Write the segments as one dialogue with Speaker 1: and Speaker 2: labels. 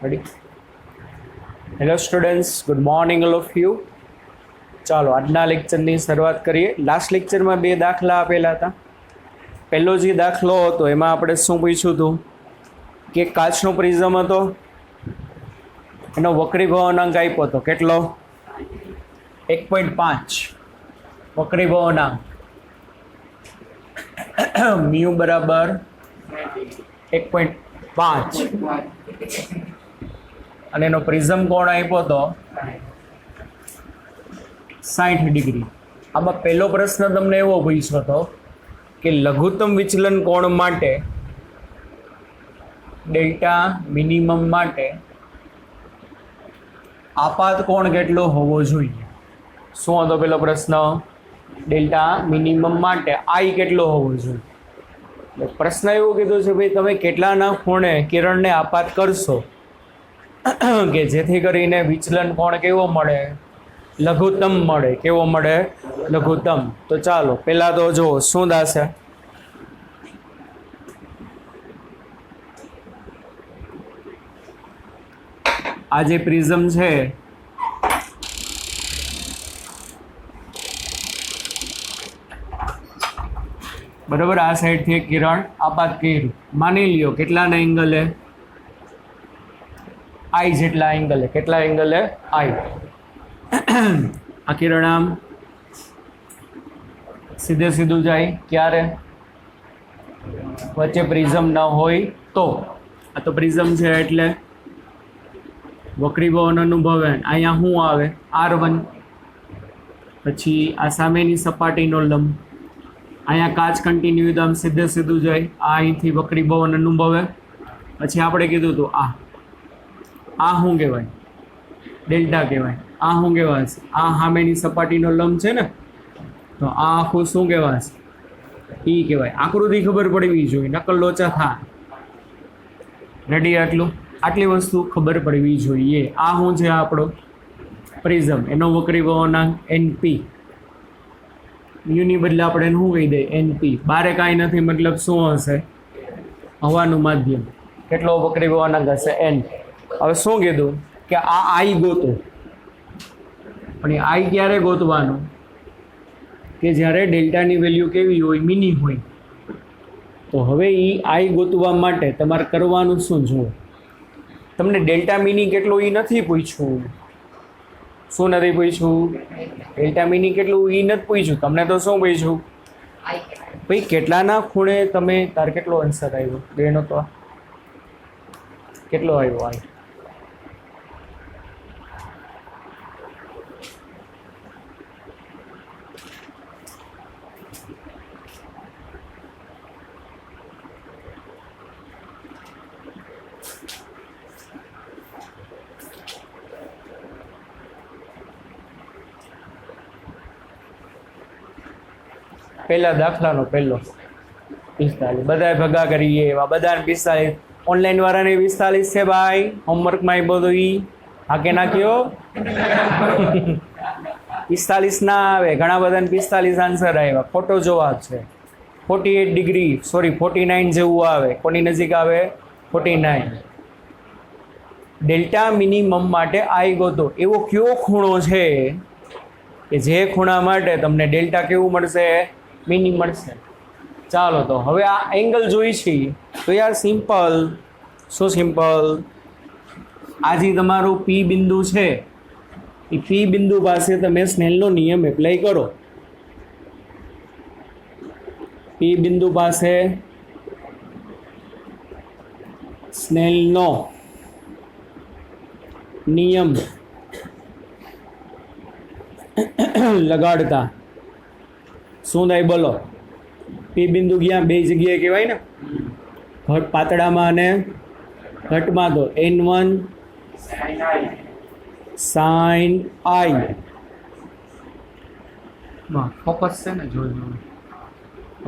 Speaker 1: Ready? Hello students, good morning all of you. ચાલો આજના લેક્ચરની શરૂઆત કરીએ. લાસ્ટ લેક્ચરમાં 2 દાખલા આપેલા હતા. પહેલો જે દાખલો હતો એમાં આપણે શું પૂછ્યું હતું કે કાચનો પ્રિઝમ હતો, એનો વક્રીભવનાંક આપ્યો હતો કેટલો? 1.5 વક્રીભવનાંક મ્યુ બરાબર 1.5 અને એનો પ્રિઝમ કોણ આપ્યો હતો 60 ડિગ્રી. આમાં પહેલો પ્રશ્ન તમને એવો પૂછ્યો હતો કે લઘુત્તમ વિચલન કોણ માટે ડેલ્ટા મિનિમમ માટે આપાત કોણ કેટલો હોવો જોઈએ? શું હતો પેલો પ્રશ્ન? ડેલ્ટા મિનિમમ માટે આઈ કેટલો હોવો જોઈએ. પ્રશ્ન એવો કીધો છે ભાઈ તમે કેટલાના ખૂણે કિરણને આપાત કરશો કે જેથી કરીને વિચલન કોણ કેવો મળે? લઘુત્તમ મળે. કેવો મળે? લઘુત્તમ. તો ચાલો પહેલાં તો જુઓ શું દાશે. આ જે પ્રિઝમ છે બરાબર, આ સાઈડથી એક કિરણ આપાત કર્યું, માની લ્યો કેટલાના એંગલે? આઈ જેટલા એંગલે. કેટલા એંગલે? આઈ. આ કિરણ આમ સીધે સીધું જાય ક્યારે? વચ્ચે પ્રિઝમ ન હોય તો. આ તો પ્રિઝમ છે એટલે વક્રીભવન અનુભવે. અહીંયા શું આવે? R1. પછી આ સામેની સપાટીનો લંબ, અહીંયા કાચ કન્ટિન્યુ આમ સીધે સીધું જાય, આ અહીંથી વક્રીભવન અનુભવે. પછી આપણે કીધું હતું આ શું કહેવાય? ડેલ્ટા કહેવાય. આ શું કહેવાશે? આ સામેની સપાટીનો લંબ છે ને, તો આ આખું શું કહેવાશે? ઈ કહેવાય. આકૃતિ ખબર પડવી જોઈએ, નકલ લોચા થા. રેડી? આટલી વસ્તુ ખબર પડવી જોઈએ. આ શું છે? આપણો પ્રિઝમ, એનો વક્રીભવનાંક NP. યુની બદલે આપણે શું કહી દઈએ? NP. બારે કાંઈ નથી મતલબ શું હશે? હવાનું માધ્યમ. કેટલો વક્રીભવનાંક હશે? N. હવે શું કીધું કે આ આઈ ગોતો, પણ એ આઈ ક્યારે ગોતવાનું? કે જ્યારે ડેલ્ટાની વેલ્યુ કેવી હોય? મિની હોય. તો હવે એ આઈ ગોતવા માટે તમારે કરવાનું શું? જુઓ, તમને ડેલ્ટા મિની કેટલો એ નથી પૂછ્યું. શું નથી પૂછ્યું? ડેલ્ટા મિની કેટલું એ નથી પૂછ્યું. તમને તો શું પૂછ્યું? ભાઈ કેટલાના ખૂણે તમે, તાર કેટલો આન્સર આવ્યો? બેનો તો કેટલો આવ્યો? આઈ પહેલા દાખલાનો પહેલો 45. બધાએ ભેગા કરીએ એવા બધાને 45. ઓનલાઈન વાળાને 45 છે ભાઈ. હોમવર્કમાં એ બધું હાકે નાખ્યો. 45 ના આવે, ઘણા બધાને 45 આન્સર આવ્યા. ફોટો જોવા છે 48 ડિગ્રી, સોરી 49 જેવું આવે. કોની નજીક આવે? 49. ડેલ્ટા મિનિમમ માટે આઈ ગોતો. એવો કયો ખૂણો છે કે જે ખૂણા માટે તમને ડેલ્ટા કેવું મળશે? મિની મળશે. ચાલો તો હવે આ એંગલ જોઈ છીએ તો યાર સિમ્પલ. શું સિમ્પલ? આ જે તમારું P બિંદુ છે એ P બિંદુ પાસે તમે સ્નેલનો નિયમ એપ્લાય કરો. P બિંદુ પાસે સ્નેલનો નિયમ લગાડતા શું થાય બોલો? P બિંદુ ગયા બે જગ્યાએ કહેવાય ને, ઘટ પાતળામાં અને ઘટમાં. તો N1 sin I. ફોકસ છે ને, જોજો.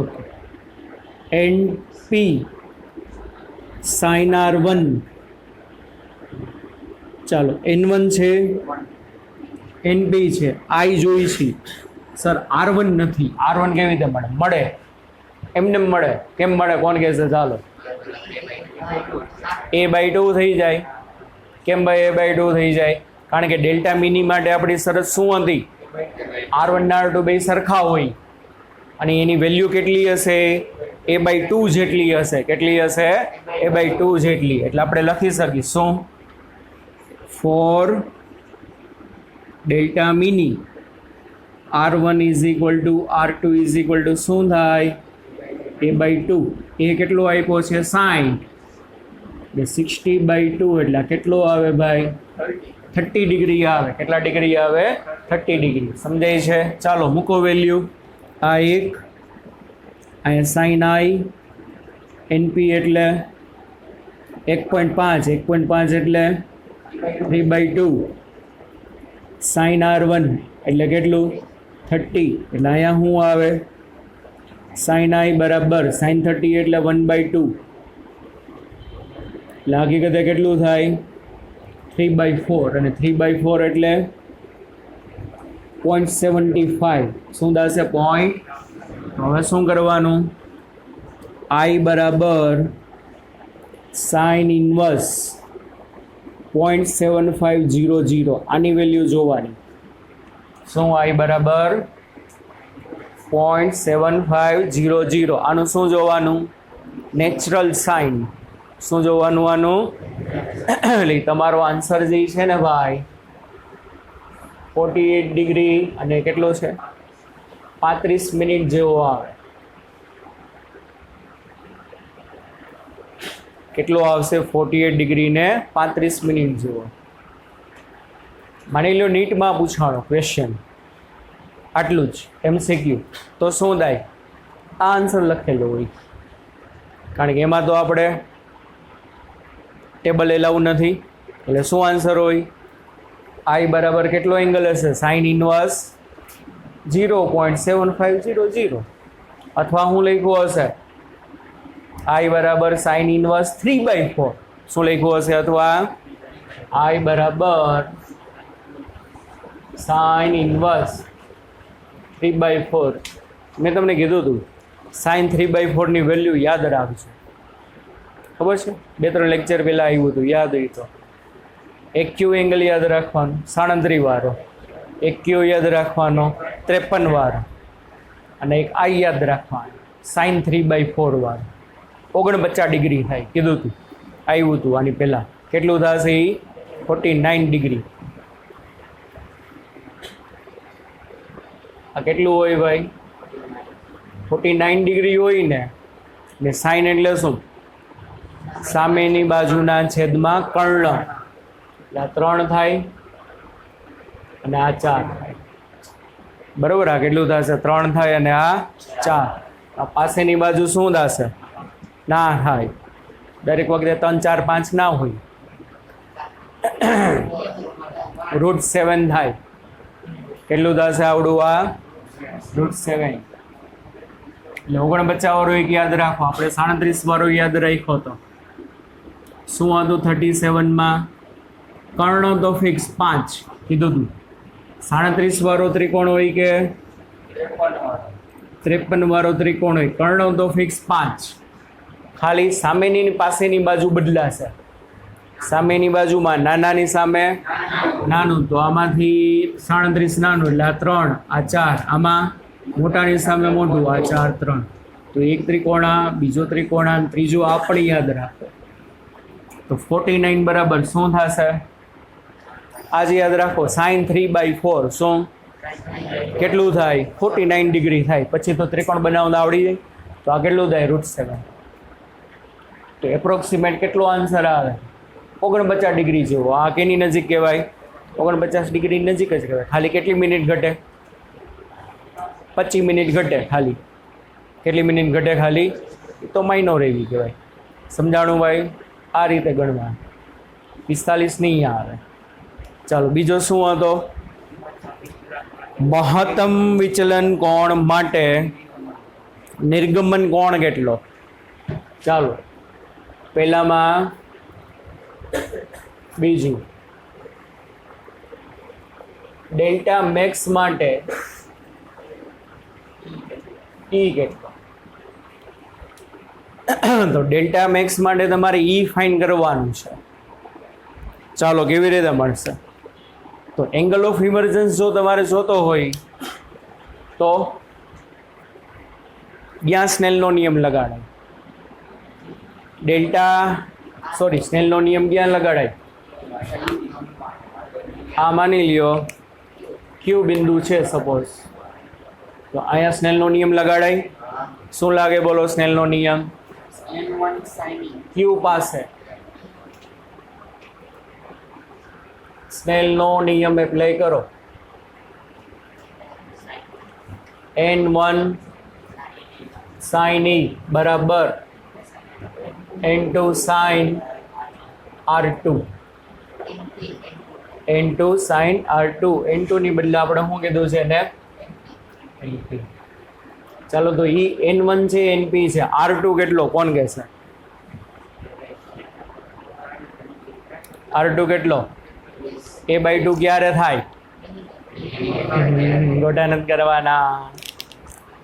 Speaker 1: ઓકે. NP sin R1. ચાલો N1 છે, NP છે, I જોઈ છે. સર R1 નથી. R1 કેવી રીતે મળે? મળે એમને મળે. કેમ મળે? કોણ કહેશે? ચાલો A/2 થઈ જાય. કેમ ભાઈ a/2 થઈ જાય? કારણ કે ડેલ્ટા મિની માટે આપણી શરત શું હતી? R1 ને R2 બે સરખા હોય અને એની વેલ્યુ કેટલી હશે? a/2 જેટલી હશે. કેટલી હશે? a/2 જેટલી. એટલે આપણે લખી શકીશું for delta mini R1 is equal to R2 is equal to શું થાય? a/2. એ કેટલો આપ્યો છે? 60. એટલે 60/2 એટલે કેટલો આવે ભાઈ? 30 ડિગ્રી આવે. કેટલા ડિગ્રી આવે? 30 ડિગ્રી. સમજાય છે? ચાલો મૂકો વેલ્યુ. આ એક અહીંયા સાઇન i np એટલે 1.5. 1.5 એટલે 3/2. સાઇન r1 એટલે કેટલું? 30. એટલે અહીંયા શું આવે? સાઇન i બરાબર સાઇન 30 એટલે 1/2. એટલે હકીકતે કેટલું થાય? 3/4. અને 3/4 એટલે 0.75. શું થશે? પોઈન્ટ. હવે શું કરવાનું? i બરાબર સાઇન ઇન્વર્સ 0.7500. આની વેલ્યુ જોવાની. શું? i બરાબર 0.7500. આનું શું જોવાનું? Natural sine. શું જોવાનું આનું? એટલે તમારો આન્સર જે છે ને ભાઈ 48 ડિગ્રી અને કેટલો છે? 35 મિનિટ જેવો આવે. કેટલો આવશે? 48 ડિગ્રી ને 35 મિનિટ જેવો. માની લો નીટમાં પૂછાણો ક્વેશ્ચન આટલું જ MCQ, તો શું થાય? આ આન્સર લખેલો હોય. કારણ કે એમાં તો આપણે ટેબલ એલાઉ નથી. એટલે શું આન્સર હોય? i બરાબર કેટલો એંગલ હશે? Sine inverse 0.7500. અથવા હું લખ્યું હશે i બરાબર સાઇન ઇન્વર્સ 3/4. શું લખ્યું હશે? અથવા i બરાબર સાઇન ઇન્વર્સ 3/4. મેં તમને કીધું હતું સાઇન 3/4 ની વેલ્યુ યાદ રાખજો. ખબર છે? 2-3 લેક્ચર પહેલાં આવ્યું હતું, યાદ હોય તો. એક ક્યુ એંગલ યાદ રાખવાનો 37 વાળો, એક ક્યુ યાદ રાખવાનો 53 વાળો, અને એક આઈ યાદ રાખવાનો સાઇન 3/4 વાળો. 49 ડિગ્રી થાય કીધું હતું, આવ્યું હતું આની પહેલાં. કેટલું થશે? 49 ડિગ્રી. આ કેટલું હોય ભાઈ? 49 ડિગ્રી હોય ને. ને સાઇન એટલે શું? સામેની બાજુના છેદમાં કર્ણ. એટલે આ 3 થાય અને આ 4 થાય. બરોબર? આ કેટલું થશે? 3 થાય અને આ 4. આ પાસેની બાજુ શું થશે? ના થાય. દરેક વખતે 3, 4, 5 ના હોય. √7 થાય. કેટલું થશે આવડું? આ √7. એટલે 49 વાળો એક યાદ રાખો. આપણે 37 વાળો યાદ રાખ્યો તો શું હતું? 37માં કર્ણ તો ફિક્સ 5 કીધું હતું. 37 વાળો ત્રિકોણ હોય કે 53 વાળો ત્રિકોણ હોય, કર્ણ તો ફિક્સ 5. ખાલી સામેની પાસેની બાજુ બદલાશે. સામેની બાજુમાં નાનાની સામે નાનું, તો આમાંથી 37 નાનું એટલે આ 3, આ 4. આમાં મોટાની સામે મોટું, આ 4, 3. તો એક ત્રિકોણા, બીજો ત્રિકોણા, ત્રીજો આ પણ યાદ રાખો. તો 49 બરાબર શું થશે? આજે યાદ રાખો સાઇન 3/4 શું કેટલું થાય? 49 ડિગ્રી થાય. પછી તો ત્રિકોણ બનાવતા આવડી જાય. તો આ કેટલું થાય? √7. તો એપ્રોક્સિમેટ કેટલો આન્સર આવે? 49 ડિગ્રી જેવો. આ કેની નજીક કહેવાય? 49 ડિગ્રી નજીક જ કહેવાય. ખાલી કેટલી મિનિટ ઘટે? 25 મિનિટ ઘટે ખાલી. કેટલી મિનિટ ઘટે ખાલી? તો માઇનોર એવી કહેવાય. સમજાણું ભાઈ? આ રીતે ગણવા. 45 નહીં આવે. ચાલો બીજો શું હતો? મહત્તમ વિચલન કોણ માટે નિર્ગમન કોણ કેટલો? ચાલો પહેલામાં બીજું ડેલ્ટા મેક્સ માટે ઈ કેટલો? તો ડેલ્ટા મેક્સ માટે તમારે ઈ ફાઇન્ડ કરવાનું છે. ચાલો કેવી રીતે મળશે? તો એંગલ ઓફ ઇમર્જન્સ જો તમારે જોતો હોય તો ત્યાં સ્નેલનો નિયમ લગાડાય. સ્નેલનો નિયમ ક્યાં લગાડાય? આ માની લ્યો ક્યુ બિંદુ છે સપોઝ, તો અહીંયા સ્નેલનો નિયમ લગાડાય. શું લાગે બોલો સ્નેલનો નિયમ? ક્યુ પાસે સ્નેલનો નિયમ એપ્લાય કરો. N1 sin E બરાબર N2 sin R2. N2 sin R2. N2 ની બદલે આપણે શું કીધું છે ને? NP. ચાલો તો ઈ N1 છે, NP છે. R2 કેટલો કોણ કહેશે? R2 કેટલો? A/2 ક્યારે થાય? ગોટા નથી કરવાના.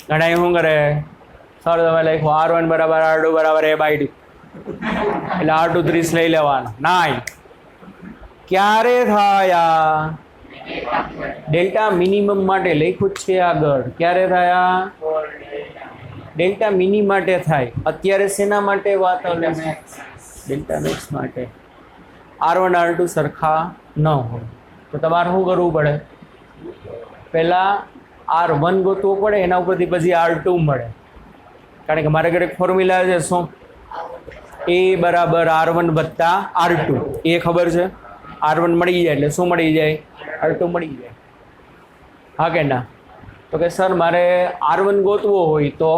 Speaker 1: ઘણા શું કરે? સર તમે લખો R1 બરાબર R2 બરાબર A/2, એટલે R2 30 લઈ લેવાનો. નાય, ક્યારે થાય? ડેલ્ટા મિનિમમ માટે લખ્યું જ છે આગળ. ક્યારે થાય? ડેલ્ટા મિની માટે થાય. અત્યારે શેના માટે વાત? ડેલ્ટા મેક્સ માટે. R1 R2 સરખા ન હોય તો તમારે શું કરવું પડે? પહેલાં R1 ગોતવું પડે, એના ઉપરથી પછી R2 મળે. કારણ કે મારે ઘરે ફોર્મ્યુલા છે શું? A બરાબર R1 વત્તા R2. એ ખબર છે. R1 મળી જાય એટલે શું મળી જાય? R2 મળી જાય. હા કે ના? તો કે સર મારે R1 ગોતવો હોય તો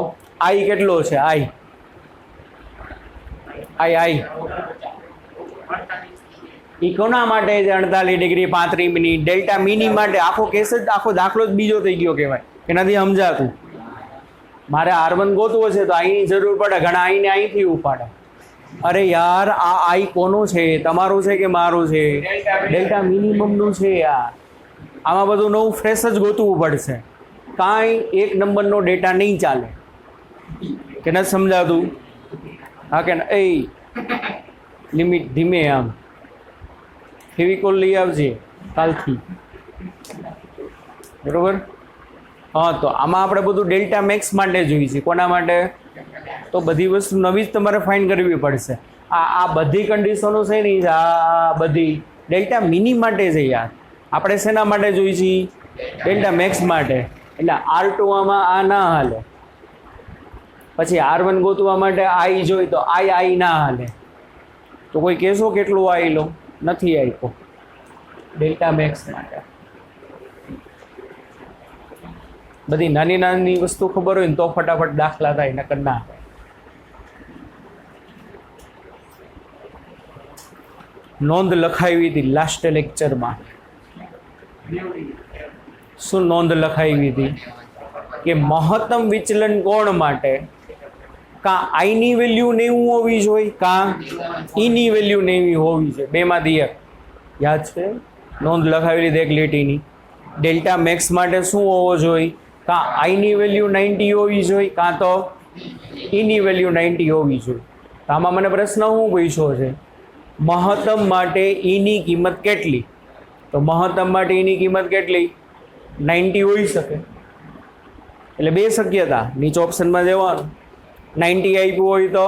Speaker 1: I કેટલો છે? I એ કોના માટે છે? 48 ડિગ્રી 35 મિનિટ. ડેલ્ટા મિની માટે આખો કેસ જ, આખો દાખલો જ બીજો થઈ ગયો કહેવાય. એનાથી સમજાતું. મારે R1 ગોતવો છે તો અહીંની જરૂર પડે. ઘણા અહીંને અહીંથી ઉપાડે. અરે યાર આ આઈ કોનું છે? તમારું છે કે મારું છે? ડેલ્ટા મિનિમમનું છે યાર. આમાં બધું નવું ફ્રેશ જ ગોતવું પડશે. કાંઈ એક નંબરનો ડેટા નહીં ચાલે. કે નથી સમજાતું? હા કે ના? એ લિમિટ ધીમે આમ ફેવિકોલ લઈ આવજે કાલથી, બરોબર? હા, તો આમાં આપણે બધું ડેલ્ટા મેક્સ માટે જોઈએ છે. કોના માટે? તો બધી વસ્તુ નવી જ તમારે ફાઇન્ડ કરવી પડશે. આ બધી કન્ડિશનો છે ને, આ બધી ડેલ્ટા મિની માટે છે યાર. આપણે શેના માટે જોઈએ છીએ? ડેલ્ટા મેક્સ માટે. એટલે R2 આમાં આ ના હાલે. પછી R1 ગોતવા માટે I જોઈ તો I ના હાલે. તો કોઈ કહેશો કેટલું I લો? નથી આપ્યો. ડેલ્ટા મેક્સ માટે બધી નાની નાની વસ્તુ ખબર હોય ને તો ફટાફટ દાખલા થાય, નકર ના. નોંધ લખાવી હતી લાસ્ટ લેક્ચરમાં. શું નોંધ લખાવી હતી? કે મહત્તમ વિચલન કોણ માટે કાં I ની વેલ્યુ 90 હોવી જોઈએ, કાં E ની વેલ્યુ 90 હોવી જોઈએ. બેમાંથી એક. યાદ છે? નોંધ લખાવી લીધી એક લીટીની. ડેલ્ટા મેક્સ માટે શું હોવો જોઈએ? કાં I ની વેલ્યુ 90 હોવી જોઈએ, કાં તો E ની વેલ્યુ 90 હોવી જોઈએ. તો આમાં મને પ્રશ્ન શું પૂછ્યો છે? મહત્તમ માટે E ની કિંમત કેટલી? તો મહત્તમ માટે E ની કિંમત કેટલી? 90 હોઈ શકે. એટલે બે શક્યતા. નીચે ઓપ્શનમાં જવાનું. 90 આપ્યું હોય તો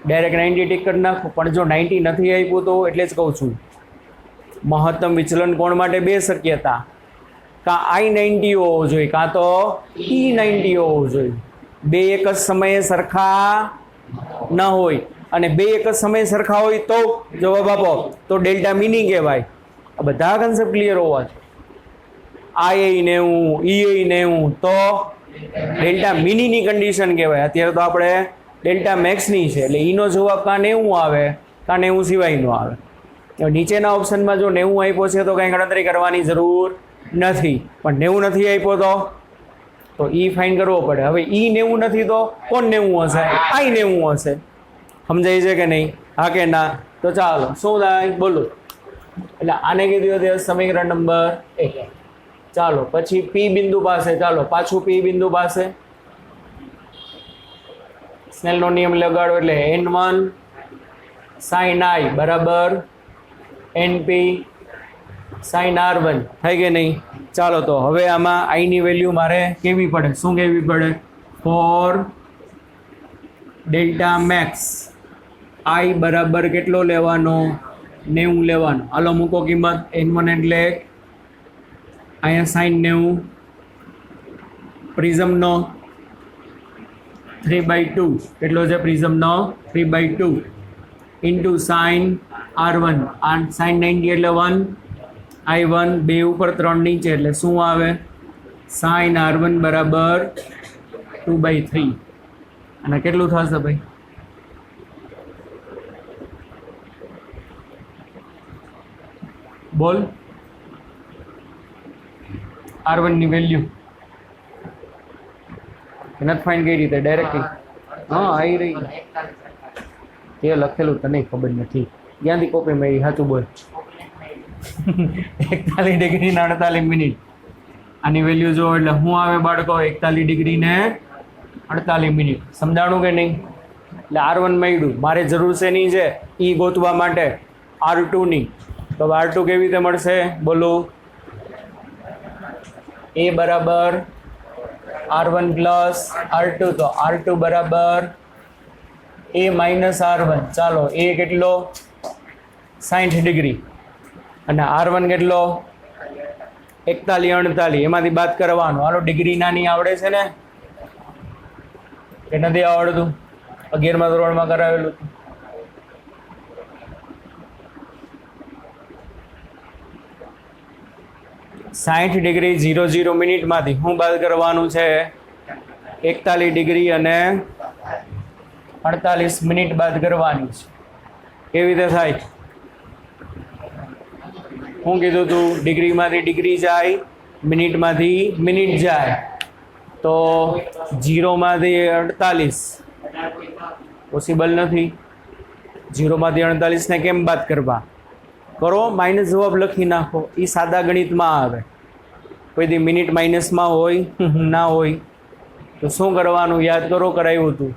Speaker 1: ડાયરેક્ટ 90 ટીક કરી નાખો. પણ જો 90 નથી આપ્યું તો એટલે જ કહું છું મહત્તમ વિચલન કોણ માટે બે શક્યતા. કાં I90 હોવો જોઈએ, કાં તો E90 હોવો જોઈએ. બે એક જ સમયે સરખા ન હોય, અને બે એક જ સમયે સરખા હોય તો જવાબ આપો તો ડેલ્ટા મિની કહેવાય. આ બધા કન્સેપ્ટ ક્લિયર હોવા છે. I90 E90 તો ડેલ્ટા મિનીની કન્ડિશન કહેવાય. અત્યારે તો આપણે ડેલ્ટા મેક્સની છે એટલે ઈનો જવાબ કાં 90 આવે, કાં 90 સિવાયનો આવે. નીચેના ઓપ્શનમાં જો 90 આપ્યો છે તો કંઈ ગણતરી કરવાની જરૂર નથી. પણ 90 નથી આપ્યો તો E ફાઇન કરવો પડે. હવે E90 નથી તો કોણ 90 હશે? I90 હશે. સમજાય છે કે નહીં? હા કે ના? તો ચાલો શું થાય બોલો. એટલે આને કીધું હતું સમીકરણ નંબર 1. ચાલો પછી P બિંદુ પાસે, ચાલો પાછું P બિંદુ પાસે સ્નેલનો નિયમ લગાડો. એટલે N1 sin I બરાબર એનપી સાઇન R1 થઈ કે નહીં? ચાલો તો હવે આમાં આઈની વેલ્યુ મારે કેવી પડે? શું કેવી પડે? ફોર ડેલ્ટા મેક્સ આઈ બરાબર કેટલો લેવાનો? 90 લેવાનો. હાલો મૂકો કિંમત. N1 એટલે અહીંયા સાઇન 90 પ્રિઝમનો 3/2 કેટલો છે? પ્રિઝમનો 3/2 ઇન્ટુ સાઇન R1 સાઇન 90 એટલે 1 I1 2 ઉપર 3 નીચે એટલે શું આવે? સાઇન R1 બરાબર 2/3. અને કેટલું થશે ભાઈ? બોલ. R1 ની વેલ્યુ નથી ફાઇન કઈ રીતે? ડાયરેક્ટલી હા આવી રહી. એ લખેલું તને ખબર નથી, ક્યાંથી કોપી મારી? સાચું બોલ. 41 ડિગ્રી ને 48 મિનિટ. આની વેલ્યુ જો એટલે શું આવે બાળકો? 41 ડિગ્રી ને 48 મિનિટ. સમજાણું કે નહીં? એટલે R1 મળ્યું. મારે જરૂર છે નહીં છે ઈ ગોતવા માટે R2 ની. તો R2 કેવી રીતે મળશે? બોલો. A બરાબર R1 પ્લસ R2. તો R2 બરાબર A માઇનસ R1. ચાલો A કેટલો? 60 ડિગ્રી. અને R1 કેટલો? 41 48. એમાંથી બાદ કરવાનું. હાલો ડિગ્રી નાની આવડે છે ને કે નથી આવડતું? 11મા ધોરણમાં કરાવેલું. 60 ડિગ્રી 00 મિનિટમાંથી શું બાદ કરવાનું છે? 41 ડિગ્રી અને 48 મિનિટ બાદ કરવાની છે. કેવી રીતે થાય? શું કીધું તું? ડિગ્રીમાંથી ડિગ્રી જાય, મિનિટમાંથી મિનિટ જાય. તો 0માંથી 48 પોસિબલ નથી. 0માંથી 48 ને કેમ બાદ કરવા? કરો, માઇનસ જવાબ લખી નાખો. એ સાદા ગણિતમાં આવે. કોઈ દી મિનિટ માઇનસમાં હોય ના હોય તો શું કરવાનું? યાદ કરો, કરાવ્યું હતું.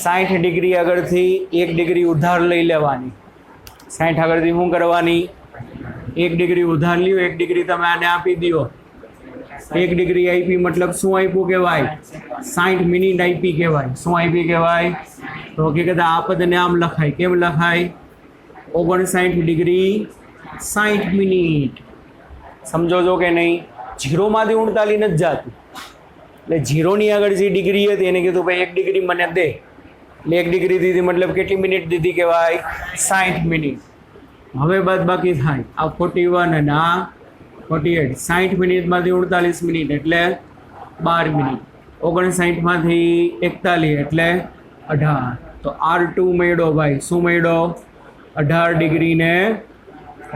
Speaker 1: 60 ડિગ્રી આગળથી 1 ડિગ્રી ઉધાર લઈ લેવાની. 60 આગળથી શું કરવાની? 1 ડિગ્રી ઉધાર લ્યો. 1 ડિગ્રી તમે આને આપી દો. 1 ડિગ્રી આપી મતલબ શું આપ્યું કહેવાય? 60 મિનિટ આપી કહેવાય. શું આપી કહેવાય? તો હકીકત આ પદને આમ લખાય. કેમ લખાય? 59 ડિગ્રી 60 મિનિટ. સમજો છો કે નહીં? 0માંથી 39 નથી જાતું. એટલે 0ની આગળ જે ડિગ્રી હતી એને કીધું ભાઈ 1 ડિગ્રી મને દે. એટલે 1 ડિગ્રી દીધી મતલબ કેટલી મિનિટ દીધી કહેવાય? 60 મિનિટ. હવે બાદ બાકી થાય આ 41 અને આ 48. 60 મિનિટમાંથી 39 મિનિટ એટલે 12 મિનિટ. 59માંથી 41 એટલે 18. તો R2 મળ્યો ભાઈ. શું મળ્યો? 18 ડિગ્રી ને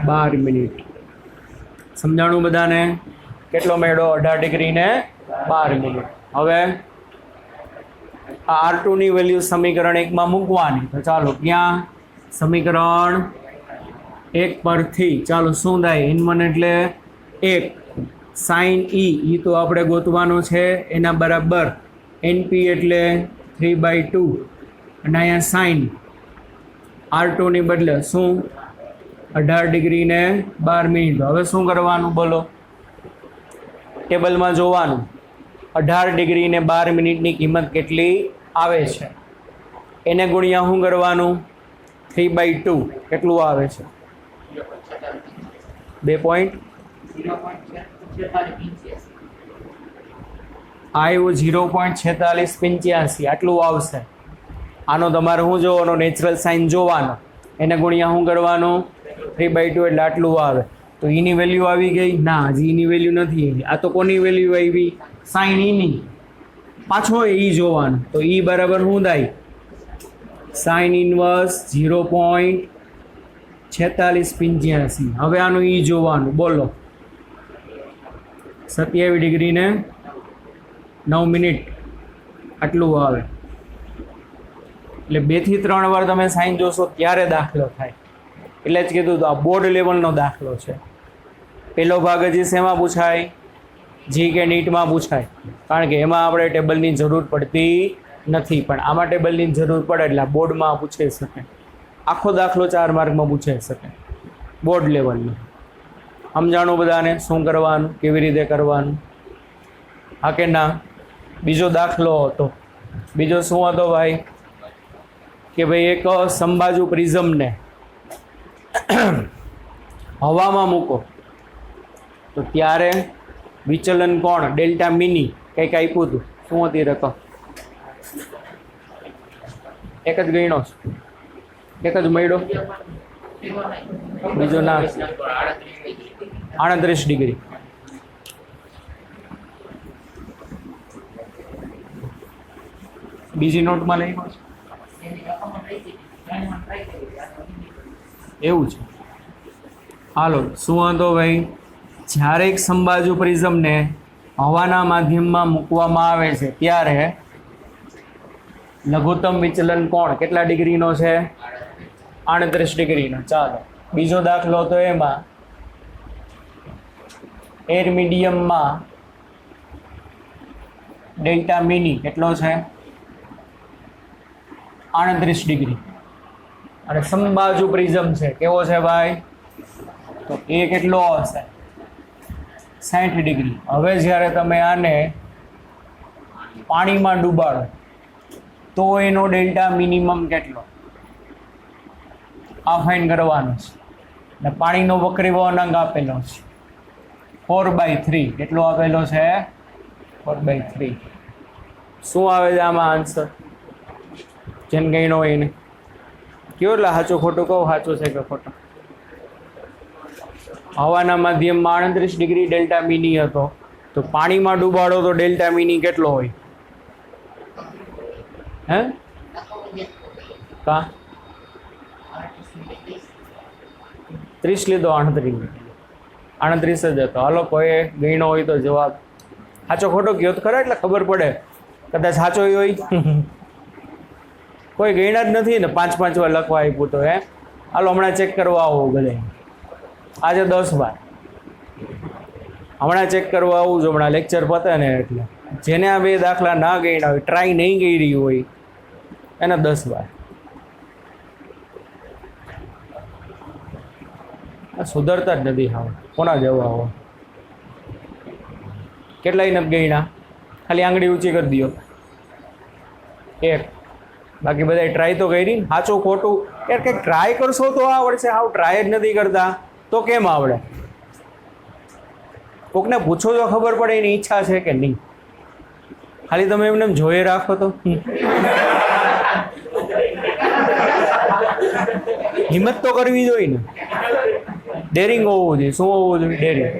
Speaker 1: 12 મિનિટ. સમજાણું બધાને? કેટલો મળ્યો? 18 ડિગ્રી ને 12 મિનિટ. હવે આ R2 ની વેલ્યુ સમીકરણ 1માં મૂકવાની. તો ચાલો ક્યાં? સમીકરણ 1 પરથી ચાલો શું થાય? N1 એટલે 1 સાઇન E તો આપણે ગોતવાનું છે. એના બરાબર NP એટલે 3/2 અને અહીંયા સાઇન R2 ની બદલે શું? 18 ડિગ્રી ને 12 મિનિટ. હવે શું કરવાનું બોલો? ટેબલમાં જોવાનું. 18 ડિગ્રી ને 12 મિનિટની કિંમત કેટલી આવે છે એને ગુણ્યા શું કરવાનું? 3/2 કેટલું આવે છે? 0.4685 આટલું આવશે. આનો તમારે શું જોવાનો? નેચરલ સાઇન જોવાનો. એને ગુણ્યા શું કરવાનું? 3/2 એટલે આટલું આવે. તો ઈની વેલ્યુ આવી ગઈ? ના, હજી ઈની વેલ્યુ નથી આવી. આ તો કોની વેલ્યુ આવી? સાઇન ઈની. પાછો ઈ જોવાનું. તો ઈ બરાબર શું થાય? Sine inverse 0.4685. હવે આનું ઈ જોવાનું. બોલો. 27 ડિગ્રી ને 9 મિનિટ આટલું આવે. એટલે 2 થી 3 વાર તમે સાઇન જોશો ત્યારે દાખલો થાય. એટલે જ કીધું તો આ બોર્ડ લેવલનો દાખલો છે. પહેલો ભાગ હજી શેમાં પૂછાય? જી કે નીટમાં પૂછાય. કારણ કે એમાં આપણે ટેબલની જરૂર પડતી નથી. પણ આમાં ટેબલની જરૂર પડે એટલે બોર્ડમાં પૂછાઈ શકે. આખો દાખલો 4 માર્કમાં પૂછાઈ શકે. બોર્ડ લેવલનું સમજાણું બધાને શું કરવાનું, કેવી રીતે કરવાનું? હા કે ના? બીજો દાખલો હતો. બીજો શું હતો ભાઈ? કે ભાઈ એક સમબાજુ પ્રિઝમને હવામાં મૂકો તો ત્યારે વિચલન કોણ? ડેલ્ટા મિની કંઈક આપ્યું હતું. શું હતી રકમ? એક જ ગણ્યો, એક જ મળ્યો, બીજો ના. 38 ડિગ્રી. બીજી નોટમાં લઈ એવું છે. હાલો, શું હતો ભાઈ? જ્યારે એક સમબાજુ પ્રિઝમને હવાના માધ્યમમાં મૂકવામાં આવે છે ત્યારે લઘુત્તમ વિચલન કોણ કેટલા ડિગ્રીનો છે? 38 ડિગ્રીનો. ચાલો બીજો દાખલો તો એમાં એર મીડિયમમાં ડેલ્ટા મિની કેટલો છે? 38 ડિગ્રી. અને સમબાજુ પ્રિઝમ છે. કેવો છે ભાઈ? તો એ કેટલો હશે? 60 ડિગ્રી. હવે જ્યારે તમે આને પાણીમાં ડૂબાડો તો એનો ડેલ્ટા મિનિમમ કેટલો? આ ફાઇન કરવાનો છે. અને પાણીનો વક્રી વળાંક આપેલો છે 4/3. કેટલો આપેલો છે? 4/3. શું આવે છે આમાં આન્સર? જેને કઈ નો એને કયો, એટલે સાચું ખોટું કહું. સાચું છે કે ખોટું? હવાના માધ્યમમાં 38 ડિગ્રી ડેલ્ટા મિની હતો, તો પાણીમાં ડૂબાડો તો ડેલ્ટા મિની કેટલો હોય? હે કા 30 લીધો? 38 જ હતો. હાલો, કોઈ ગણ્યો હોય તો જવાબ સાચો ખોટો કયો તો ખરા, એટલે ખબર પડે. કદાચ સાચો હોય. કોઈ ગણ્યા જ નથી ને 5 વાર લખવા આપ્યું તો. હાલો હમણાં ચેક કરવા આવો બધે. આજે 10 વાર હમણાં ચેક કરવા આવું જો, હમણાં લેક્ચર પતે ને એટલે. જેને આ બે દાખલા ના ગણ્યા હોય, ટ્રાય નહીં કરી હોય, એને 10 વાર. સુધરતા જ નથી. હા, કોના જવા હો? કેટલાય નથી ગણ્યા? ખાલી આંગળી ઊંચી કરી દો. એક. બાકી બધા ટ્રાય તો કરી. સાચું ખોટું યાર કંઈક ટ્રાય કરશો તો આવડશે. હાવ ટ્રાય જ નથી કરતા તો કેમ આવડે? કોકને પૂછો તો ખબર પડે એની ઈચ્છા છે કે નહીં. ખાલી તમે એમને જોઈ રાખો તો. હિંમત તો કરવી જોઈએ ને. ડેરિંગ હોવું જોઈએ. શું હોવું જોઈએ? ડેરિંગ.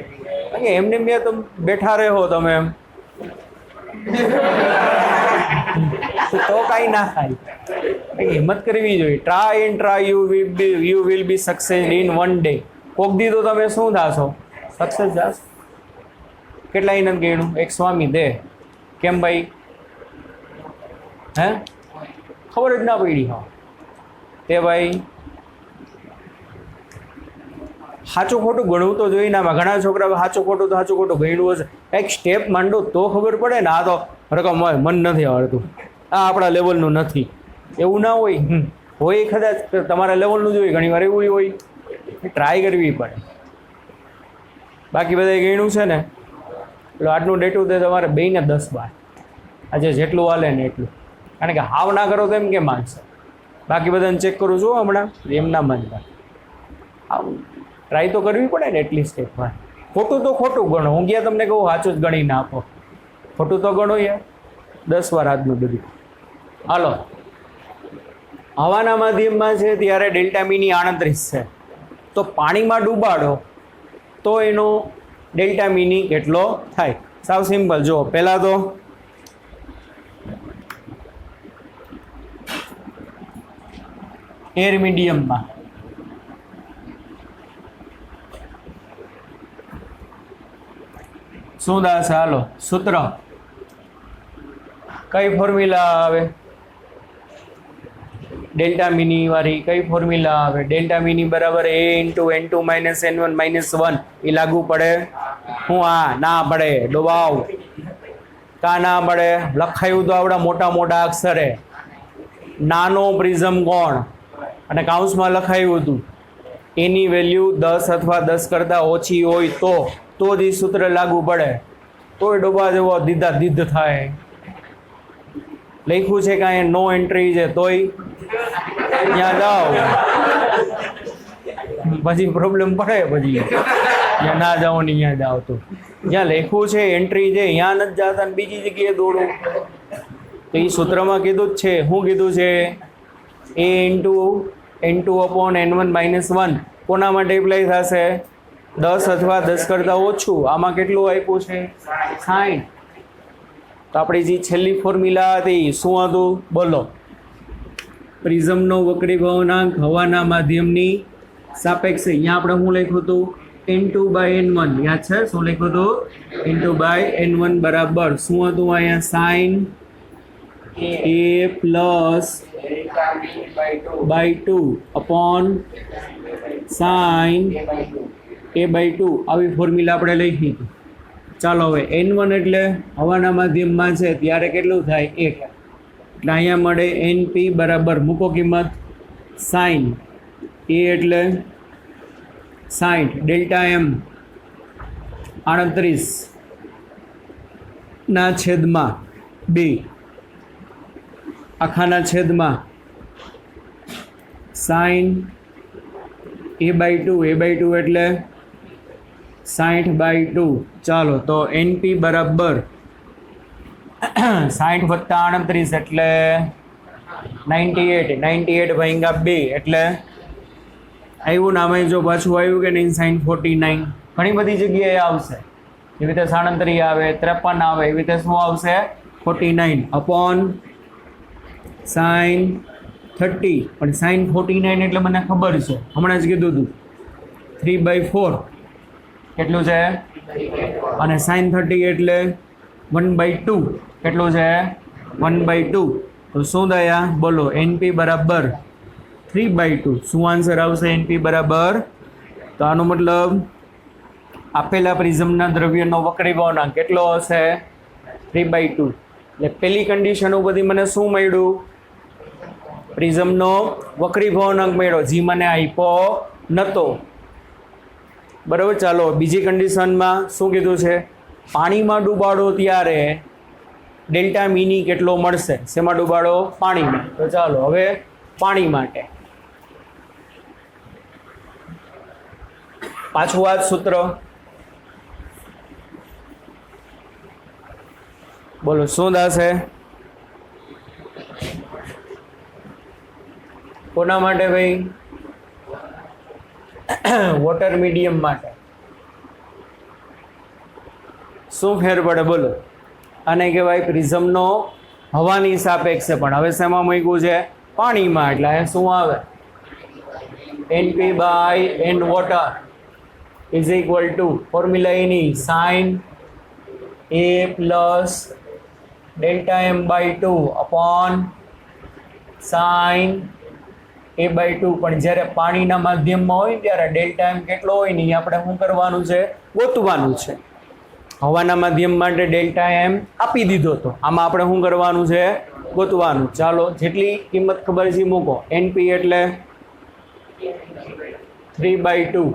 Speaker 1: એમને મેં તમે બેઠા રહો તમે એમ તો કાંઈ ના થાય. હિંમત કરવી જોઈએ. Try and try you will be success in one day. કોક દી તો તમે શું થાશો? સક્સેસ જાશો. કેટલા ઇનમ ગણ્યું? એક સ્વામી દે. કેમ ભાઈ? હે ખબર જ ના પડી. હા તે ભાઈ સાચું ખોટું ગણવું તો જોઈએ ને. આમાં ઘણા છોકરા સાચું ખોટું તો સાચું ખોટું ગણવું હશે. એક સ્ટેપ માંડો તો ખબર પડે ને. આ તો રકમ હોય મન નથી આવડતું, આ આપણા લેવલનું નથી, એવું ના હોય. હોય કદાચ તમારા લેવલનું જ હોય. ઘણી વાર એવું હોય. ટ્રાય કરવી પડે. બાકી બધા ગણ્યું છે ને એટલે આજનું ડેટું તે તમારે બેયને 10 વાર. આજે જેટલું હાલે ને એટલું. કારણ કે હાવ ના કરો તો એમ કેમ માનશે? બાકી બધાને ચેક કરું છું હમણાં, એમ ના માનતા. આવું ટ્રાય તો કરવી પડે ને એટલીસ્ટ એક વાર. ખોટું તો ખોટું ગણો. હું ગયા તમને કહું સાચું જ ગણીને આપો. ખોટું તો ગણો યાર 10 વાર આજનું બધું. હાલો, હવાના માધ્યમમાં છે ત્યારે ડેલ્ટા મિની 38 છે. તો પાણીમાં ડૂબાડો તો એનો ડેલ્ટા મિની કેટલો થાય? સાવ સિમ્પલ. જો પહેલાં તો એર મીડિયમમાં શું થશે? હાલો સૂત્ર કઈ ફોર્મ્યુલા આવે? ડેલ્ટા મિની વાળી કઈ ફોર્મ્યુલા આવે? ડેલ્ટા મિની બરાબર a × n2 - n1 - 1. એ લાગુ પડે? હું આ ના પડે? ડોબાવ કા ના પડે? લખાયું તો આવડા મોટા મોટા અક્ષરે. નાનો પ્રિઝમ કોણ? અને કાઉન્સમાં લખાયું હતું એની વેલ્યુ 10 અથવા 10 કરતાં ઓછી હોય તો જ એ સૂત્ર લાગુ પડે. તોય ડોબા જેવો દીધા દીધ થાય. લખ્યું છે કે અહીંયા નો એન્ટ્રી છે તોય ત્યાં જાઓ પછી પ્રોબ્લેમ પડે. પછી ત્યાં ના જાઓ ને અહીંયા જાઓ તો જ્યાં લખ્યું છે એન્ટ્રી છે ત્યાં નથી જતા ને બીજી જગ્યાએ દોડું. તો એ સૂત્રમાં કીધું જ છે. શું કીધું છે? a into n2 upon n1 minus 1 કોના માટે એપ્લાય થશે? 10 અથવા 10 કરતાં ઓછું. આમાં કેટલું આપ્યું છે? 60. તો આપણી જે છેલ્લી ફોર્મ્યુલા હતી શું હતું બોલો? પ્રિઝમનો વક્રીભવનાંક હવાના માધ્યમની સાપેક્ષે. અહીંયા આપણે શું લખ્યું હતું? n2/n1. યાદ છે શું લખ્યું હતું? n2/n1 બરાબર શું હતું અહીંયા? Sine a plus by 2 upon sine a/2. આવી ફોર્મ્યુલા આપણે લખી હતી. ચાલો હવે n1 એટલે હવાના માધ્યમમાં છે ત્યારે કેટલું થાય? 1. એટલે અહીંયા મળે np બરાબર મૂકો કિંમત સાઇન a એટલે 60 ડેલ્ટા m 38 ના છેદમાં 2 આખાના છેદમાં સાઇન a/2 એટલે 60/2. ચાલો તો np બરાબર 60 વત્તા 38 એટલે 98 ભાગ્યા 2 એટલે આવ્યું નામે જો પાછું આવ્યું કે નહીં? sin 49. ઘણી બધી જગ્યાએ આવશે એવી રીતે 37 આવે, 53 આવે, એવી રીતે શું આવશે? 49 અપોન sin 30. પણ sin 49 એટલે મને ખબર છે, હમણાં જ કીધું હતું 3/4 કેટલું છે? અને sin 30 એટલે 1/2 કેટલું છે? 1/2. તો શું થયા બોલો? np બરાબર 3/2. શું આન્સર આવશે? np બરાબર. તો આનો મતલબ આપેલા પ્રિઝમના દ્રવ્યનો વક્રીભવનાંક કેટલો હશે? 3/2. એટલે પેલી કન્ડિશન ઉપરથી મને શું મળ્યું? પ્રિઝમનો વક્રીભવનાંક મળ્યો, જે મને આપ્યો નહોતો. બરાબર. ચાલો બીજી કન્ડિશનમાં શું કીધું છે? પાણીમાં ડૂબાડો ત્યારે ડેલ્ટા મીની કેટલો મળશે? શેમાં ડૂબાડો? પાણીમાં. તો ચાલો હવે પાણી માટે પાછું આ જ સૂત્ર બોલો શું થશે? કોના માટે ભાઈ? વોટર મીડિયમ માટે. શું ફેર પડે બોલો? આને કહેવાય પ્રિઝમનો હવાની સાપેક્ષે. પણ હવે શેમાં મૂક્યું છે? પાણીમાં. એટલે શું આવે? np/n water is equal to formula એની sine a plus delta m/2 upon sine a/2. પણ જ્યારે પાણીના માધ્યમમાં હોય ત્યારે ડેલ્ટા m કેટલો હોય ને આપણે શું કરવાનું છે? ગોતવાનું છે. હવાના માધ્યમ માટે ડેલ્ટા m આપી દીધો તો આમાં આપણે શું કરવાનું છે? ગોતવાનું. ચાલો જેટલી કિંમત ખબર છે મૂકો. np એટલે 3/2,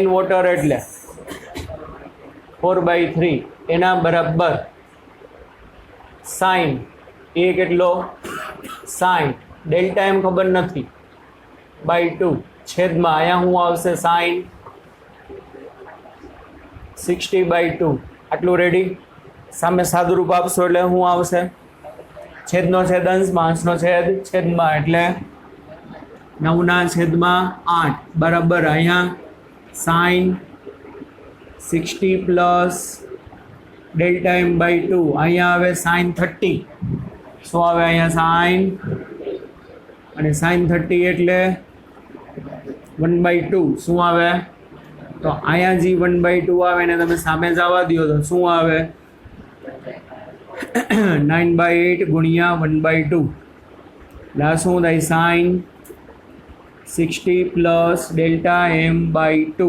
Speaker 1: n વોટર એટલે 4/3 એના બરાબર સાઇન એ કેટલો? 60. ડેલ્ટા એમ ખબર નથી /2 છેદમાં અહીંયા શું આવશે? સાઇન 60/2. આટલું રેડી? સામે સાદુરૂપ આપશો એટલે શું આવશે? છેદનો છેદ અંશમાં, અંશનો છેદ છેદમાં એટલે 9/8 બરાબર. અહીંયા સાઇન 60 પ્લસ ડેલ્ટા m/2 અહીંયા આવે સાઇન 30. શું આવે અહીંયા? સાઇન અને સાઇન 30 એટલે 1/2. શું આવે? તો અહીંયા જે 1/2 આવે ને તમે સામે જવા દો તો શું આવે? 9/8 ગુણ્યા 1/2 એટલે શું થાય? સાઇન 60 પ્લસ ડેલ્ટા m/2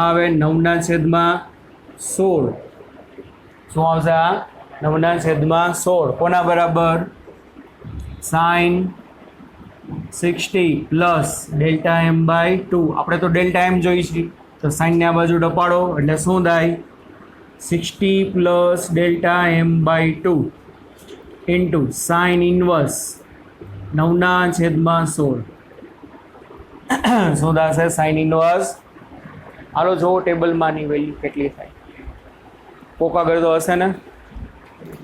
Speaker 1: આવે 9/16. શું આવશે? આ 9/16. કોના બરાબર? Sine 60 plus delta M by 2. આપણે તો ડેલ્ટા એમ જોઈશું, તો સાઈનને આ બાજુ ડપાડો એટલે શું થાય? 60 plus delta M by 2 into sine inverse 9/16. શું થશે? Sine inverse. હાલો જુઓ ટેબલમાંની વેલ્યુ કેટલી થાય. કોક આગળ તો હશે ને.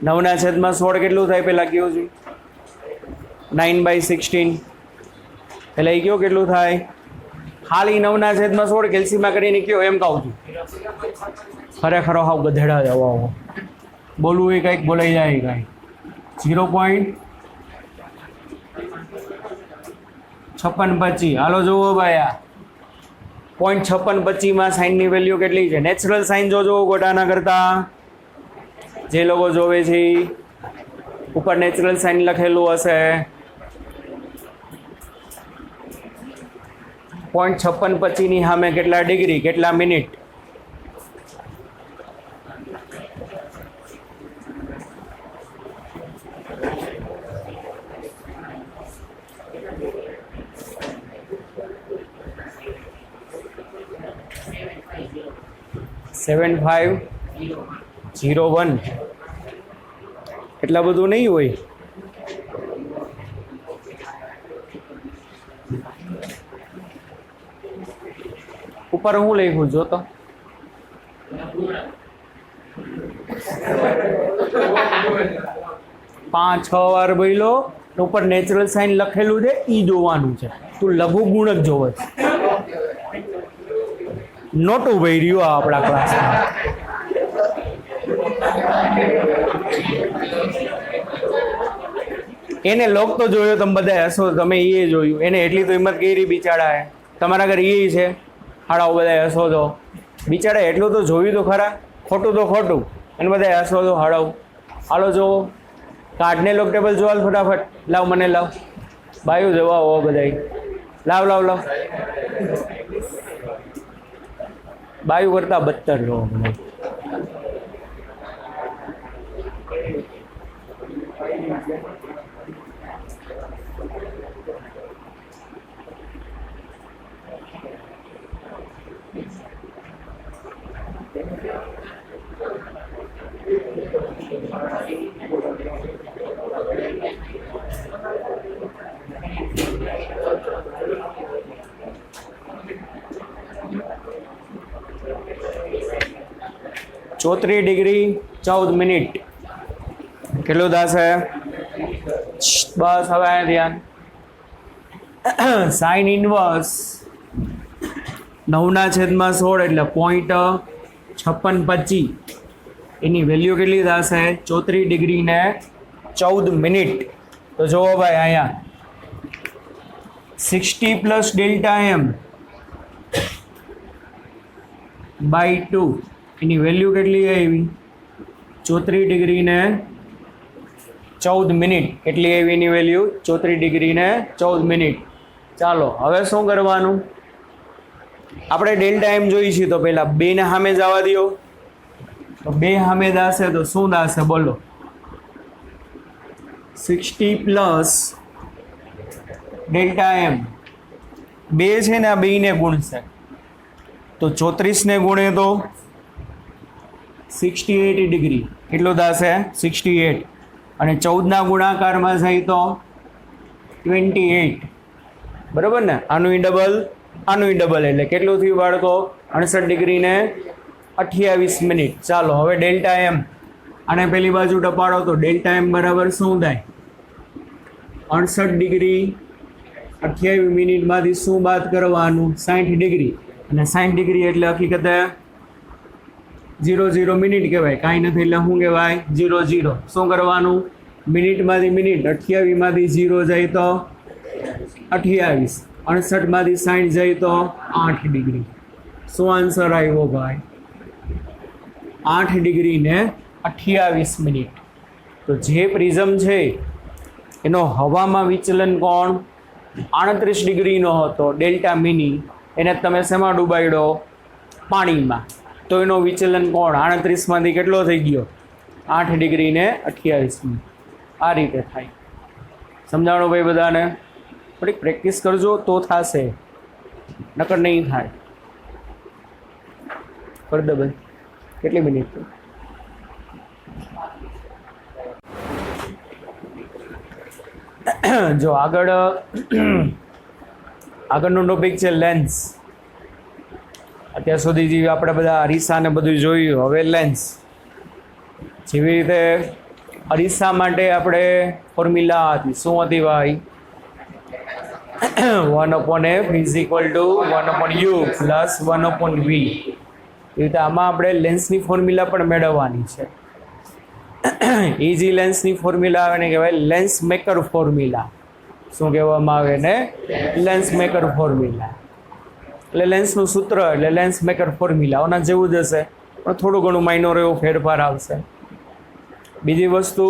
Speaker 1: 9/16 કેટલું થાય પહેલાં કયો છે? 9/16. એટલે એ કયો કેટલું થાય? ખાલી 9/16 કેલ્સીમાં કરીને કયો એમ કહું છું. ખરેખર હાવ ગધેડા જવા આવો. બોલવું એ કંઈક બોલાઈ જાય કાંઈ. 0.5625. હાલો જુઓ ભાઈ, આ 0.5625 સાઇનની વેલ્યુ કેટલી છે? નેચરલ સાઇન જોજો ગોટાના કરતા. જે લોકો જોવે છે ઉપર નેચરલ સાઇન લખેલું હશે. 0.5625 સામે કેટલા ડિગ્રી, કેટલા મિનિટ? સેવન 501. એટલા બધું નહીં હોય. ઉપર હું લખ્યું જો તો 5-6 વાર બોલો. ઉપર નેચરલ સાઇન લખેલું છે એ જોવાનું છે. તું લઘુ ગુણક જોવે છે. નોટું ભાઈ રહ્યું આપણા ક્લાસમાં. એને લોક તો જોયો તમે બધા હશો, તમે એ જોયું. એને એટલી તો હિંમત કરી બિચારા. તમારા ઘર એ છે હાડાઓ બધા હશો તો બિચારા એટલું તો જોયું તો ખરા. ખોટું તો ખોટું અને બધા હશો તો હાડાઓ. હાલો જો કાર્ડને લોક ટેબલ જો હાલ ફટાફટ. લાવ મને લાવ. બાયું જવા હો બધા. લાવ લાવ લાવ. બાયું કરતા બદતર જોવો બધા. ચોત્રીસ ડિગ્રી 14 મિનિટ કેટલું થશે? બસ હવે આ ધ્યાન. સાઇન ઇન્વર્સ 9/16 એટલે 0.5625. એની વેલ્યુ કેટલી થશે? 34 ડિગ્રી ને 14 મિનિટ. તો જુઓ ભાઈ અહીંયા 60 પ્લસ ડેલ્ટા એમ બાય 2 એની વેલ્યુ કેટલી આવી? 34 ડિગ્રી ને 14 મિનિટ. કેટલી આવી એની વેલ્યુ? 34 ડિગ્રી ને 14 મિનિટ. ચાલો હવે શું કરવાનું? આપણે ડેલ્ટા એમ જોઈશું તો પહેલા 2 ને સામે જવા દો. તો 2 સામે દાશે તો શું દાશે બોલો? 60 પ્લસ ડેલ્ટા એમ 2 છે ને આ 2 ને ગુણશે તો 34 ને ગુણે તો 68 ડિગ્રી. કેટલું થશે? 68. અને 14ના ગુણાકારમાં જાય તો 28. બરાબર ને? આનું ડબલ આનું ડબલ એટલે કેટલું થયું બાળકો? 68 ડિગ્રી ને 28 મિનિટ. ચાલો હવે ડેલ્ટા એમ આને પેલી બાજુ ટપાડો તો ડેલ્ટા એમ બરાબર શું થાય? 68 ડિગ્રી 28 મિનિટમાંથી શું બાદ કરવાનું? 60 ડિગ્રી. અને 60 ડિગ્રી એટલે હકીકતે 0 મિનિટ કહેવાય. કાંઈ નથી એટલે શું કહેવાય? 0. શું કરવાનું? મિનિટમાંથી મિનિટ 28માંથી 0 જાય તો 28, 68માંથી 60 જાય તો 8 ડિગ્રી. શું આન્સર આવ્યો ભાઈ? 8 ડિગ્રી ને 28 મિનિટ. તો જે પ્રિઝમ છે એનો હવામાં વિચલન કોણ 38 ડિગ્રીનો હતો ડેલ્ટા મિની. એને તમે શેમાં ડૂબાડ્યો? પાણીમાં. તો એનો વિચલન કોણ 38માંથી કેટલો થઈ ગયો? 8 ડિગ્રી ને 28 મિનિટ. આ રીતે થાય. સમજાણો ભાઈ બધાને? થોડીક પ્રેક્ટિસ કરજો તો થશે, નકર નહીં થાય. કરી દો ભાઈ. કેટલી મિનિટ? જો આગળનો ટોપિક છે લેન્સ. અત્યાર સુધી જે આપણે બધા અરીસા ને બધું જોયું, હવે લેન્સ. જેવી રીતે અરીસા માટે આપણે ફોર્મ્યુલા હતી, શું હતી ભાઈ? 1/f is equal to 1/u plus 1/v. એવી રીતે આમાં આપણે લેન્સની ફોર્મ્યુલા પણ મેળવવાની છે. એ જે લેન્સની ફોર્મ્યુલા આવે ને કહેવાય લેન્સ મેકર ફોર્મ્યુલા. શું કહેવામાં આવે ને? Lens maker formula. એટલે લેન્સનું સૂત્ર એટલે લેન્સ મેકર ફોર્મ્યુલા ઓના જેવું જ હશે, પણ થોડું ઘણું માઇનોર એવો ફેરફાર આવશે. બીજી વસ્તુ,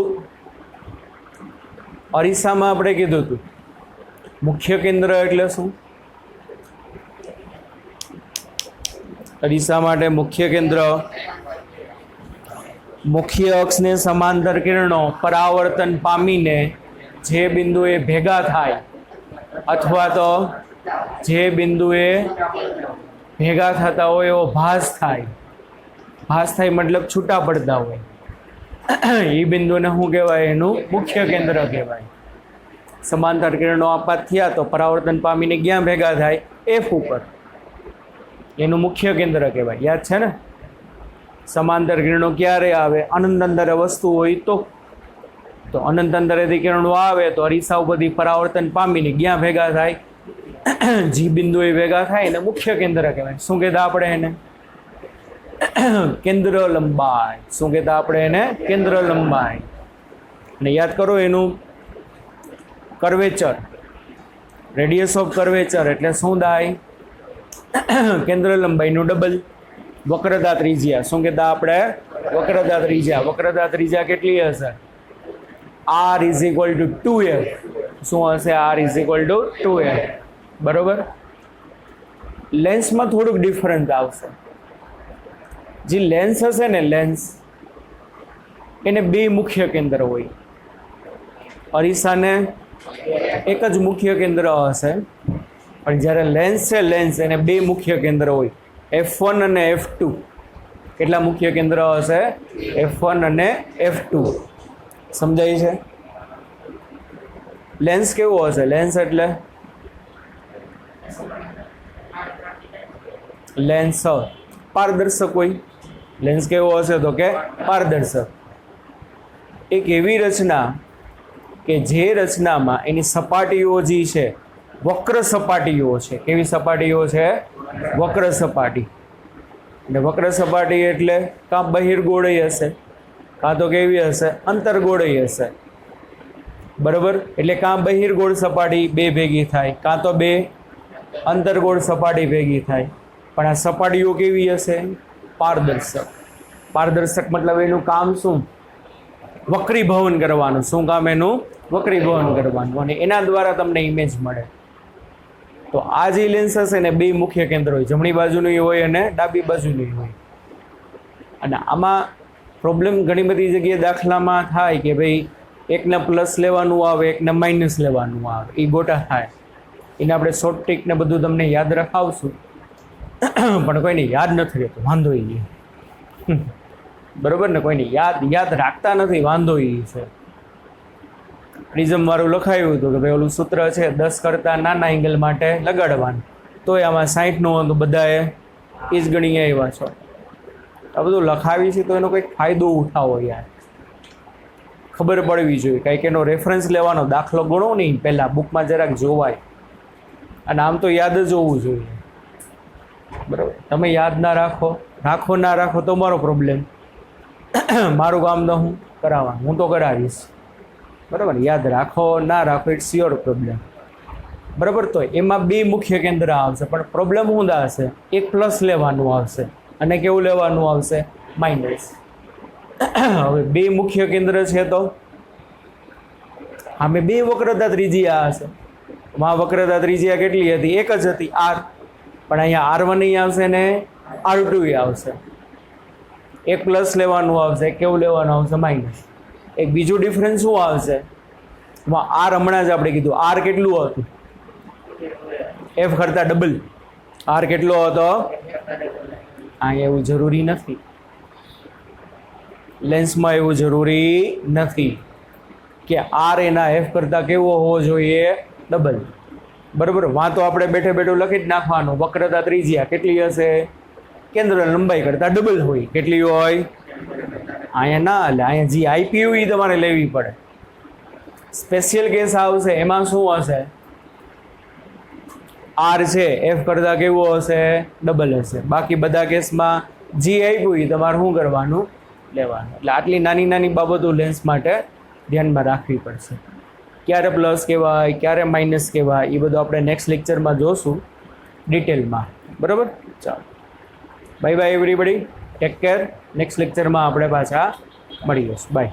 Speaker 1: અરીસામાં આપણે કીધું હતું મુખ્ય કેન્દ્ર એટલે શું? અરીસા માટે મુખ્ય કેન્દ્ર મુખ્ય અક્ષને સમાંતર કિરણો પરાવર્તન પામીને જે બિંદુએ ભેગા થાય અથવા તો જે બિંદુએ ભેગા થતા હોય એવો ભાસ થાય. ભાસ થાય મતલબ છૂટા પડતા હોય, એ બિંદુને શું કહેવાય? એનું મુખ્ય કેન્દ્ર કહેવાય. સમાંતર કિરણો આપાત થયા તો પરાવર્તન પામીને ક્યાં ભેગા થાય? એફ ઉપર. એનું મુખ્ય કેન્દ્ર કહેવાય. યાદ છે ને? સમાંતર કિરણો ક્યારે આવે? અનંત અંતરે વસ્તુ હોય તો અનંત અંતરેથી કિરણો આવે તો અરીસા ઉપરથી પરાવર્તન પામીને ક્યાં ભેગા થાય? જે બિંદુએ ભેગા થાય એને મુખ્ય કેન્દ્ર કહેવાય. શું કહેતા આપણે એને? કેન્દ્ર લંબાઈ. શું કહેતા આપણે એને? કેન્દ્ર લંબાઈ. અને યાદ કરો એનું કર્વેચર, રેડિયસ ઓફ કર્વેચર એટલે શું થાય? કેન્દ્ર લંબાઈનું ડબલ. વક્રતા ત્રિજ્યા. શું કહેતા આપણે? વક્રતા ત્રિજ્યા. વક્રતા ત્રિજ્યા કેટલી હશે? r is equal to 2f. શું હશે? r is equal to 2f. બરોબર. લેન્સમાં થોડુંક ડિફરન્સ આવશે. જે લેન્સ હશે ને, લેન્સ એને બે મુખ્ય કેન્દ્ર હોય. અરીસાને એક જ મુખ્ય કેન્દ્ર હશે, પણ જ્યારે લેન્સ છે, લેન્સ એને બે મુખ્ય કેન્દ્ર હોય, f1 અને f2. કેટલા મુખ્ય કેન્દ્ર હશે? f1 અને f2. સમજાય છે? લેન્સ કેવો હશે? લેન્સ એટલે લેન્સ પારદર્શક હોય. લેન્સ કેવો હશે? તો કે પારદર્શક. એક એવી રચના કે જે રચનામાં એની સપાટીઓ જે છે વક્ર સપાટીઓ છે. કેવી સપાટીઓ છે? વક્ર સપાટી. અને વક્ર સપાટી એટલે કાં બહિર્ગોળીય હશે, કાં તો કેવી હશે? અંતર્ગોળીય હશે. બરાબર. એટલે કાં બહિર્ગોળ સપાટી બે ભેગી થાય, કાં તો બે અંતર્ગોળ સપાટી ભેગી થાય. પણ આ સપાટીઓ કેવી હશે? પારદર્શક. પારદર્શક મતલબ એનું કામ શું? વક્રીભવન કરવાનું. શું કામ એનું? વક્રીભવન કરવાનું. અને એના દ્વારા તમને ઇમેજ મળે. તો આ જે લેન્સ હશે ને બે મુખ્ય કેન્દ્ર હોય, જમણી બાજુની હોય અને ડાબી બાજુની હોય. અને આમાં પ્રોબ્લેમ ઘણી બધી જગ્યાએ દાખલામાં થાય કે ભાઈ એકને પ્લસ લેવાનું આવે, એકને માઇનસ લેવાનું આવે, એ ગોટા થાય. એને આપણે શોર્ટ ટ્રીક ને બધું તમને યાદ રખાવશું, પણ કોઈને યાદ નથી રહેતું, વાંધો એ. બરોબર ને? કોઈને યાદ રાખતા નથી, વાંધો એ છે. પ્રિઝમ વાળું લખાયું હતું કે ભાઈ ઓલું સૂત્ર છે 10 કરતાં નાના એંગલ માટે લગાડવાનું, તોય આમાં 60નું હતું, બધાએ એ જ ગણી આવ્યા છો. આ બધું લખાવી છે તો એનો કંઈક ફાયદો ઉઠાવો યાર, ખબર પડવી જોઈએ. કંઈક એનો રેફરન્સ લેવાનો, દાખલો ગણો નહીં પહેલાં, બુકમાં જરાક જોવાય. અને આમ તો યાદ જ હોવું જોઈએ. બરાબર. તમે યાદ ના રાખો ના રાખો તો મારો પ્રોબ્લેમ. મારું કામ તો હું કરાવવાનું, હું તો કરાવીશ. બરાબર. યાદ રાખો ના રાખો ઇટ્સ યોર પ્રોબ્લેમ. બરાબર. તો એમાં બે મુખ્ય કેન્દ્ર આવશે, પણ પ્રોબ્લેમ શું થશે? એક પ્લસ લેવાનું આવશે અને કેવું લેવાનું આવશે? માઇનસ. હવે બે મુખ્ય કેન્દ્ર છે તો આમે બે વક્રતા ત્રિજ્યા હશે. માં વક્રતા ત્રિજ્યા કેટલી હતી? એક જ હતી, r. પણ અહીંયા r1 આવશે ને r2 આવશે. એક પ્લસ લેવાનું આવશે, કેવું લેવાનું આવશે? માઇનસ. એક બીજું ડિફરન્સ શું આવશે? r હમણાં જ આપણે કીધું, r કેટલું હતું? એફ કરતાં ડબલ. આર કેટલો હતો? અહીંયા એવું જરૂરી નથી, લેન્સમાં એવું જરૂરી નથી કે આર એના એફ કરતાં કેવો હોવો જોઈએ? ડબલ. બરાબર, વાં તો આપણે બેઠે બેઠું લખી જ નાખવાનું. વક્રતા ત્રિજ્યા કેટલી હશે? કેન્દ્ર લંબાઈ કરતાં ડબલ હોય. કેટલી હોય? અહીંયા ના, એટલે અહીંયા જે આઈપીયુ એ તમારે લેવી પડે. સ્પેશિયલ કેસ આવશે એમાં શું હશે? આર છે એફ કરતાં કેવો હશે? ડબલ હશે. બાકી બધા કેસમાં જી આપ્યું એ તમારે શું કરવાનું? લેવાનું. એટલે આટલી નાની નાની બાબતો લેન્સ માટે ધ્યાનમાં રાખવી પડશે. ક્યારે પ્લસ કહેવાય, ક્યારે માઇનસ કહેવાય, એ બધું આપણે નેક્સ્ટ લેક્ચરમાં જોશું ડિટેલમાં. બરાબર, ચાલો, bye bye everybody, take care. Next લેક્ચરમાં આપણે પાછા મળીએ. બાય.